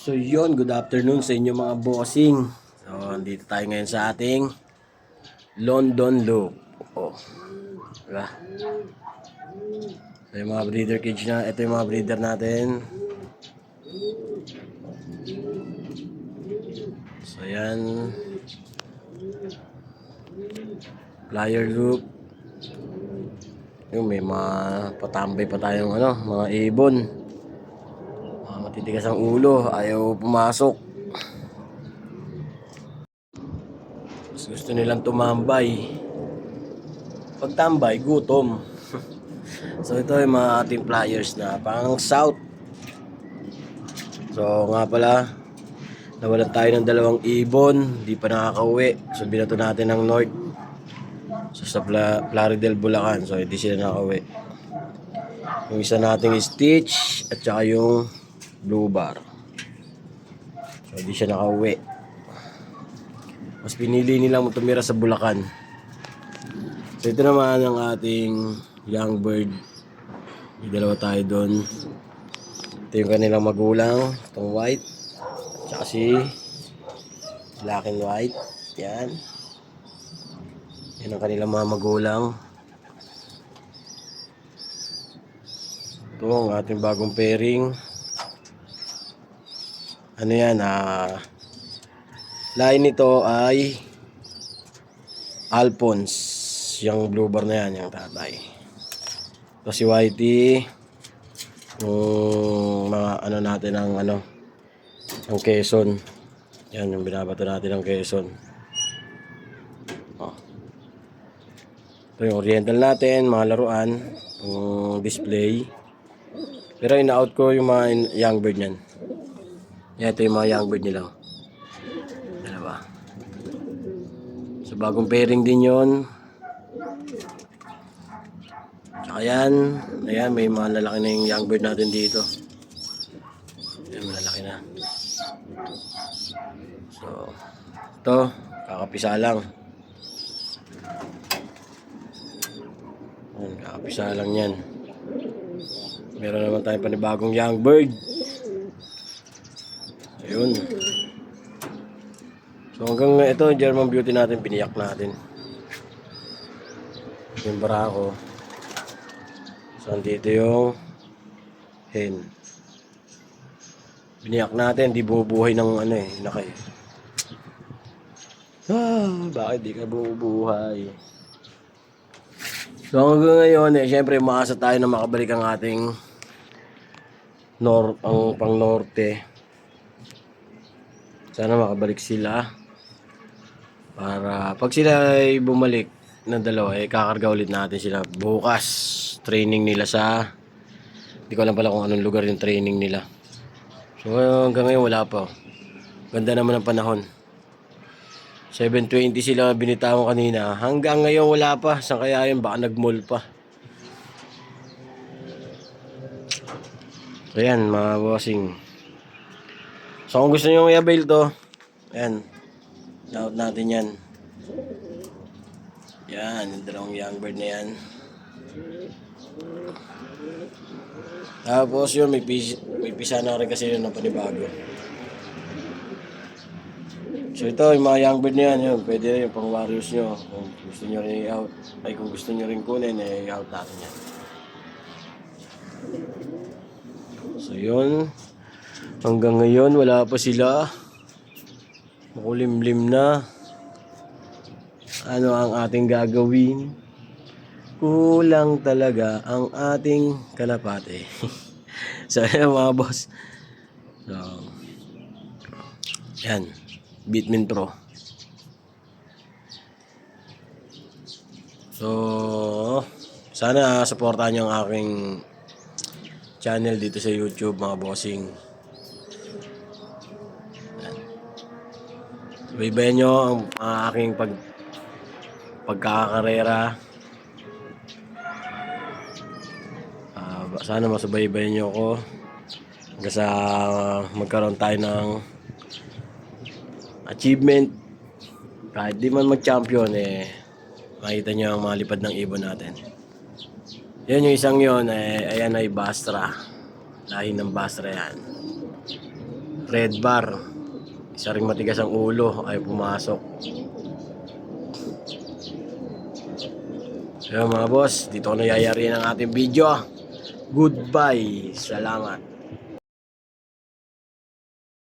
So yun, good afternoon sa inyo mga bossing. So, dito tayo ngayon sa ating London Loop. Oh, diba? So yung mga breeder cage na, ito yung mga breeder natin. So yan, flyer loop. Yung may mga patambay pa tayong mga ibon. Mga matitigas ang ulo, ayaw pumasok. Mas gusto nilang tumambay. Pag tambay, gutom. So ito yung mga ating flyers na pang south. So nga pala, nawalan tayo ng dalawang ibon, di pa nakakauwi. So binato natin ng north. So sa Plaridel, Bulacan. So hindi sila nakauwi. Yung isa nating Stitch at saka yung Blue Bar. So hindi siya nakauwi. Mas pinili nilang tumira sa Bulacan. So ito naman ang ating young bird. May dalawa tayo doon. Ito yung kanilang magulang. Itong white. Tsaka si black and white. Yan. Yan ang kanilang mga magulang. Ito ang ating bagong pairing. Ano yan? Line nito ay Alphonse. Yung blue bar na yan. Yung tatay. Ito si Whitey. Yung mga natin ang ang Quezon. Yan yung binabato natin ng Quezon. Oh. Ito yung oriental natin, mga laruan, yung display. Pero ina-out ko yung mga young bird niyan. Yan, ito yung mga young bird nila. Dalawa. So bagong pairing din yon. Tsaka yan, ayan, may mga lalaki na yung young bird natin dito. Ayan, malalaki na. So, ito, kakapisa lang. Ayan, kakapisa lang yan. Meron naman tayong panibagong young bird. Ayun. So hanggang ito, German Beauty natin, biniyak natin. Yung barako. So andito yung hen. Biniyak natin, di bumubuhay ng inakay. Bakit di ka bumubuhay? So hanggang ngayon, syempre umaasa tayo na makabalik ang ating ang pang norte. Sana makabalik sila. Para pag sila ay bumalik ng dalawa, kakarga ulit natin sila bukas. Training nila sa, hindi ko alam pala kung anong lugar yung training nila. So hanggang ngayon wala pa. Ganda naman ng panahon. 7:20 sila binitawan kanina. Hanggang ngayon wala pa. Saan kaya yun? Baka nag-mall pa. Ayan mga bossing. So kung gusto nyo i-avail to, ayan, download natin yan. Yan, yung dalawang young bird na yan. Tapos yun, may pisa na rin kasi yun ng panibago. So ito, yung mga young bird na yan, yun, pwede rin yung pang warriors nyo. Kung gusto nyo rin i-out, ay kung gusto nyo rin kunin, i-out natin yan. So yun, hanggang ngayon wala pa sila. Makulimlim na. Ano ang ating gagawin? Kulang talaga ang ating kalapate. So yan mga boss. So yan, Bitmin Pro. So sana supportahan niyo ang aking channel dito sa YouTube mga bossing. Baybayan nyo ang aking pagkakakarera. Sana masubaybayan nyo ako hanggang sa magkaroon tayo ng achievement. Kahit di man mag-champion, makita nyo ang mga lipad ng ibon natin. Yan yung isang yun, ayan ay Bastra. Lahi ng Bastra yan. red bar. Isa ring matigas ang ulo ay pumasok. So mga boss, dito ko na yayari ang ating video. Goodbye. Salamat.